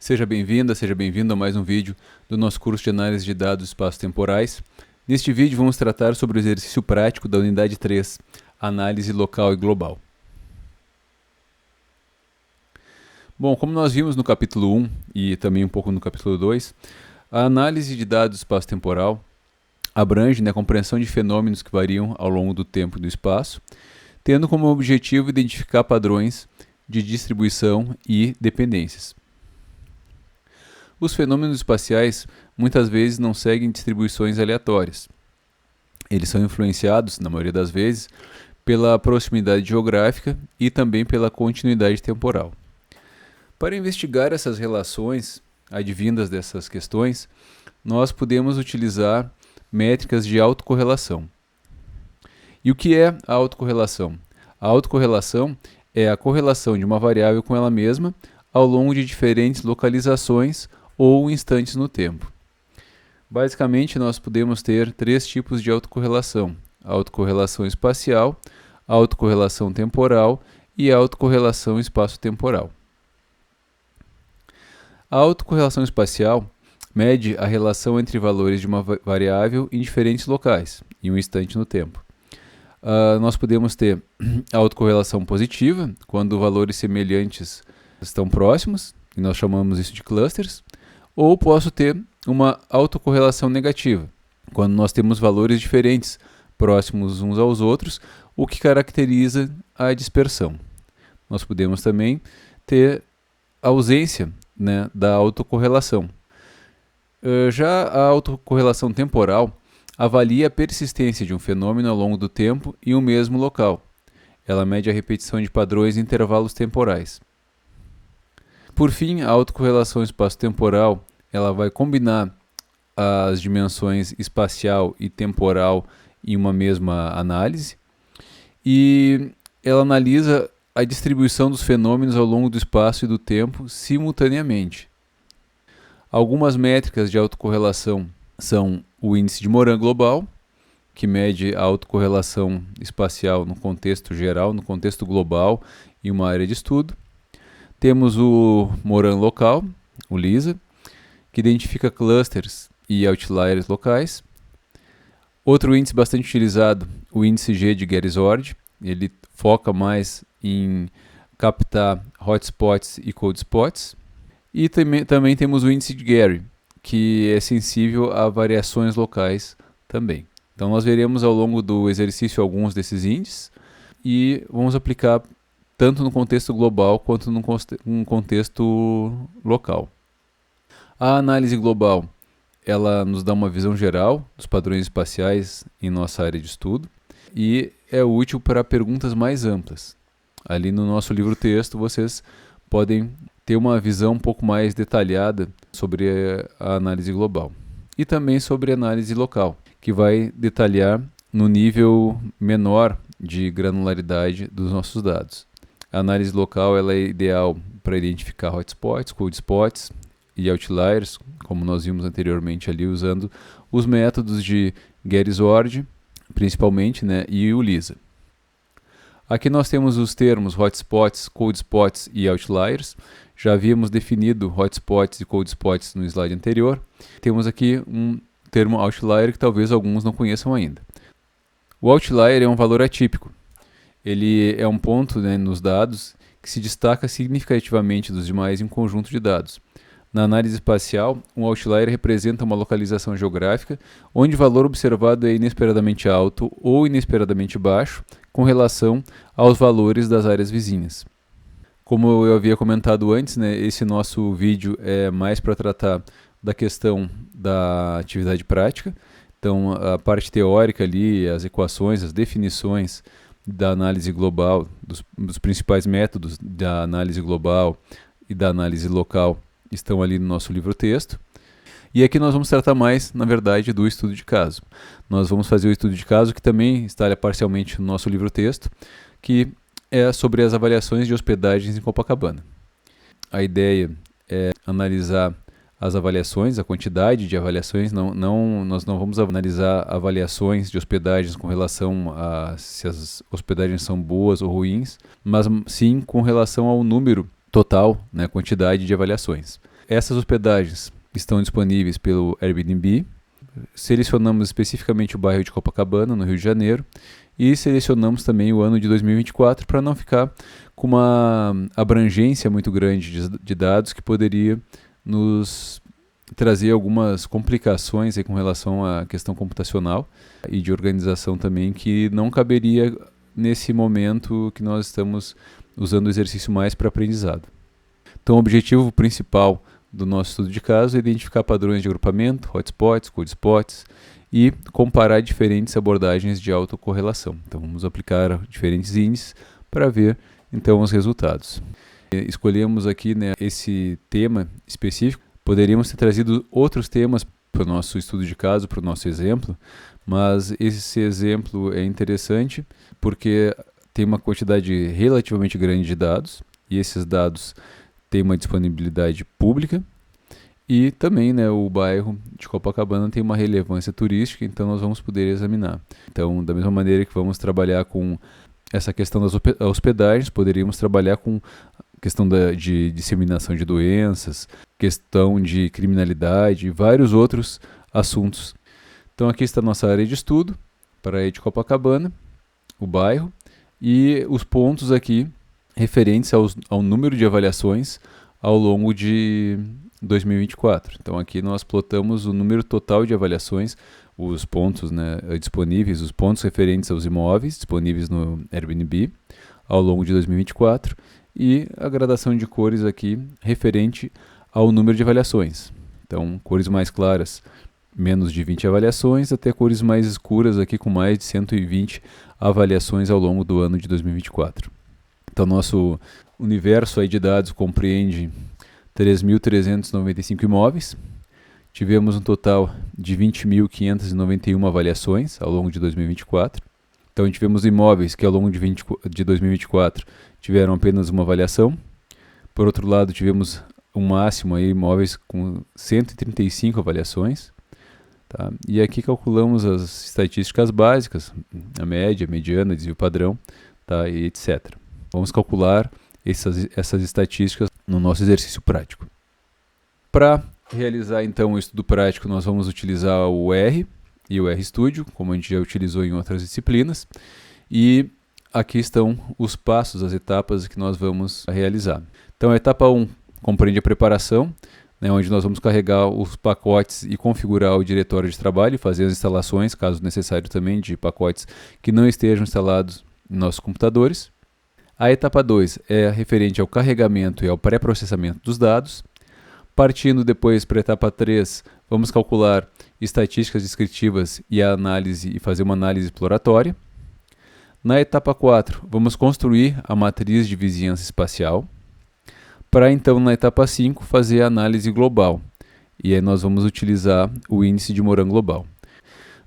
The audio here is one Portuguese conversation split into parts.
Seja bem-vinda, seja bem-vindo a mais um vídeo do nosso curso de análise de dados espaço-temporais. Neste vídeo vamos tratar sobre o exercício prático da unidade 3, análise local e global. Bom, como nós vimos no capítulo 1 e também um pouco no capítulo 2, a análise de dados espaço-temporal abrange a compreensão de fenômenos que variam ao longo do tempo e do espaço, tendo como objetivo identificar padrões de distribuição e dependências. Os fenômenos espaciais muitas vezes não seguem distribuições aleatórias. Eles são influenciados, na maioria das vezes, pela proximidade geográfica e também pela continuidade temporal. Para investigar essas relações advindas dessas questões, nós podemos utilizar métricas de autocorrelação. E o que é a autocorrelação? A autocorrelação é a correlação de uma variável com ela mesma ao longo de diferentes localizações ou instantes no tempo. Basicamente, nós podemos ter três tipos de autocorrelação: a autocorrelação espacial, a autocorrelação temporal e a autocorrelação espaço-temporal. A autocorrelação espacial mede a relação entre valores de uma variável em diferentes locais, em um instante no tempo. Nós podemos ter a autocorrelação positiva, quando valores semelhantes estão próximos, e nós chamamos isso de clusters. Ou posso ter uma autocorrelação negativa, quando nós temos valores diferentes, próximos uns aos outros, o que caracteriza a dispersão. Nós podemos também ter a ausência, da autocorrelação. Já a autocorrelação temporal avalia a persistência de um fenômeno ao longo do tempo em um mesmo local. Ela mede a repetição de padrões em intervalos temporais. Por fim, a autocorrelação espaço-temporal, ela vai combinar as dimensões espacial e temporal em uma mesma análise e ela analisa a distribuição dos fenômenos ao longo do espaço e do tempo simultaneamente. Algumas métricas de autocorrelação são o índice de Moran global, que mede a autocorrelação espacial no contexto geral, no contexto global, em uma área de estudo. Temos o Moran local, o LISA, que identifica clusters e outliers locais. Outro índice bastante utilizado, o índice G de Gersord, ele foca mais em captar hotspots e cold spots. E também temos o índice de Gary, que é sensível a variações locais também. Então nós veremos ao longo do exercício alguns desses índices e vamos aplicar tanto no contexto global quanto no contexto local. A análise global, ela nos dá uma visão geral dos padrões espaciais em nossa área de estudo e é útil para perguntas mais amplas. Ali no nosso livro-texto vocês podem ter uma visão um pouco mais detalhada sobre a análise global. E também sobre a análise local, que vai detalhar no nível menor de granularidade dos nossos dados. A análise local ela é ideal para identificar hotspots, cold spots e outliers, como nós vimos anteriormente ali, usando os métodos de Gersord, principalmente, e o LISA. Aqui nós temos os termos hotspots, cold spots e outliers. Já havíamos definido hotspots e cold spots no slide anterior. Temos aqui um termo outlier que talvez alguns não conheçam ainda. O outlier é um valor atípico. Ele é um ponto nos dados que se destaca significativamente dos demais em um conjunto de dados. Na análise espacial, um outlier representa uma localização geográfica onde o valor observado é inesperadamente alto ou inesperadamente baixo com relação aos valores das áreas vizinhas. Como eu havia comentado antes, esse nosso vídeo é mais para tratar da questão da atividade prática. Então, a parte teórica ali, as equações, as definições da análise global, dos principais métodos da análise global e da análise local estão ali no nosso livro-texto. E aqui nós vamos tratar mais, na verdade, do estudo de caso. Nós vamos fazer o estudo de caso, que também está parcialmente no nosso livro-texto, que é sobre as avaliações de hospedagens em Copacabana. A ideia é analisar as avaliações, a quantidade de avaliações, nós não vamos analisar avaliações de hospedagens com relação a se as hospedagens são boas ou ruins, mas sim com relação ao número total, quantidade de avaliações. essas hospedagens estão disponíveis pelo Airbnb. Selecionamos especificamente o bairro de Copacabana, no Rio de Janeiro, e selecionamos também o ano de 2024 para não ficar com uma abrangência muito grande de dados que poderia nos trazer algumas complicações aí com relação à questão computacional e de organização também, que não caberia nesse momento que nós estamos usando o exercício mais para aprendizado. Então, o objetivo principal do nosso estudo de caso é identificar padrões de agrupamento, hotspots, cold spots e comparar diferentes abordagens de autocorrelação. Então, vamos aplicar diferentes índices para ver então os resultados. Escolhemos aqui, né, esse tema específico. Poderíamos ter trazido outros temas para o nosso estudo de caso, para o nosso exemplo, mas esse exemplo é interessante porque tem uma quantidade relativamente grande de dados e esses dados têm uma disponibilidade pública e também, né, o bairro de Copacabana tem uma relevância turística, então nós vamos poder examinar. Então, da mesma maneira que vamos trabalhar com essa questão das hospedagens, poderíamos trabalhar com questão de disseminação de doenças, questão de criminalidade e vários outros assuntos. Então aqui está a nossa área de estudo, para a de Copacabana, o bairro, e os pontos aqui referentes ao número de avaliações ao longo de 2024. Então aqui nós plotamos o número total de avaliações, os pontos, né, disponíveis, os pontos referentes aos imóveis disponíveis no Airbnb ao longo de 2024 e a gradação de cores aqui referente ao número de avaliações. Então, cores mais claras, menos de 20 avaliações, até cores mais escuras aqui com mais de 120 avaliações ao longo do ano de 2024. Então, nosso universo aí de dados compreende 3.395 imóveis. Tivemos um total de 20.591 avaliações ao longo de 2024. Então, tivemos imóveis que ao longo de 2024 tiveram apenas uma avaliação. Por outro lado, tivemos um máximo aí, imóveis com 135 avaliações. Tá? E aqui calculamos as estatísticas básicas, a média, a mediana, desvio padrão, tá? E etc. Vamos calcular essas estatísticas no nosso exercício prático. Para realizar então o estudo prático, nós vamos utilizar o R e o RStudio, como a gente já utilizou em outras disciplinas. E aqui estão os passos, as etapas que nós vamos realizar. Então a etapa 1 compreende a preparação, né, onde nós vamos carregar os pacotes e configurar o diretório de trabalho e fazer as instalações, caso necessário também, de pacotes que não estejam instalados em nossos computadores. A etapa 2 é referente ao carregamento e ao pré-processamento dos dados. Partindo depois para a etapa 3, vamos calcular estatísticas descritivas e fazer uma análise exploratória. Na etapa 4, vamos construir a matriz de vizinhança espacial, para então na etapa 5 fazer a análise global. E aí nós vamos utilizar o índice de Moran global.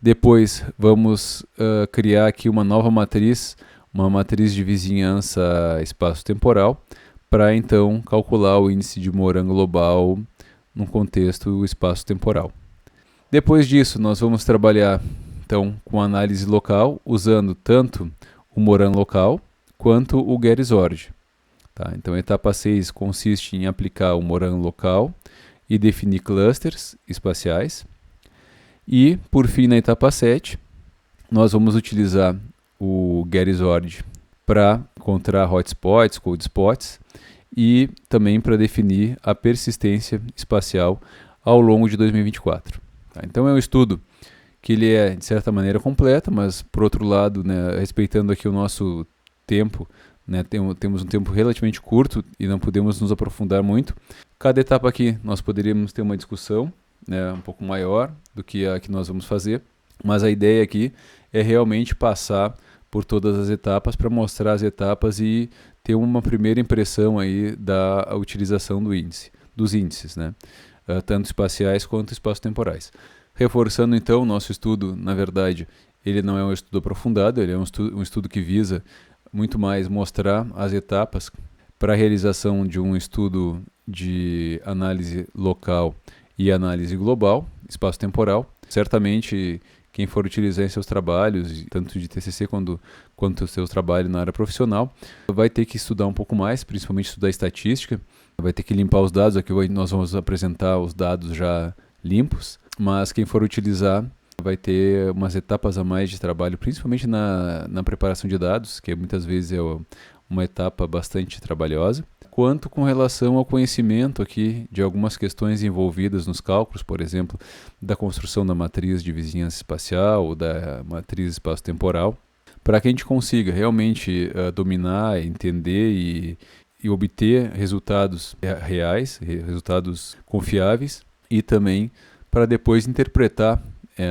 Depois vamos criar aqui uma nova matriz, uma matriz de vizinhança espaço-temporal, para então calcular o índice de Moran global no contexto espaço-temporal. Depois disso, nós vamos trabalhar então com análise local, usando tanto o Moran local quanto o Gersord. Tá? Então a etapa 6 consiste em aplicar o Moran local e definir clusters espaciais. E, por fim, na etapa 7, nós vamos utilizar o Gersord para encontrar hotspots, cold spots, e também para definir a persistência espacial ao longo de 2024. Tá? Então é um estudo que ele é, de certa maneira, completo, mas, por outro lado, né, respeitando aqui o nosso tempo, né, temos um tempo relativamente curto e não podemos nos aprofundar muito. Cada etapa aqui nós poderíamos ter uma discussão, né, um pouco maior do que a que nós vamos fazer, mas a ideia aqui é realmente passar por todas as etapas para mostrar as etapas e ter uma primeira impressão aí da utilização dos índices, né, tanto espaciais quanto espaço-temporais. Reforçando então, o nosso estudo, na verdade, ele não é um estudo aprofundado, ele é um estudo que visa muito mais mostrar as etapas para a realização de um estudo de análise local e análise global, espaço-temporal. Certamente quem for utilizar em seus trabalhos, tanto de TCC quanto os seus trabalhos na área profissional, vai ter que estudar um pouco mais, principalmente estudar estatística, vai ter que limpar os dados. Aqui nós vamos apresentar os dados já limpos, mas quem for utilizar vai ter umas etapas a mais de trabalho, principalmente na preparação de dados, que muitas vezes é uma etapa bastante trabalhosa, quanto com relação ao conhecimento aqui de algumas questões envolvidas nos cálculos, por exemplo, da construção da matriz de vizinhança espacial ou da matriz espaço-temporal, para que a gente consiga realmente dominar, entender e obter resultados reais, resultados confiáveis, e também para depois interpretar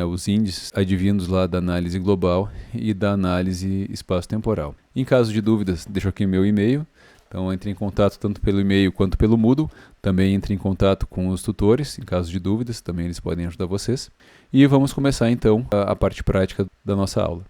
os índices advindos lá da análise global e da análise espaço-temporal. Em caso de dúvidas, deixo aqui meu e-mail. Então entre em contato tanto pelo e-mail quanto pelo Moodle. Também entre em contato com os tutores, em caso de dúvidas, também eles podem ajudar vocês. E vamos começar então a parte prática da nossa aula.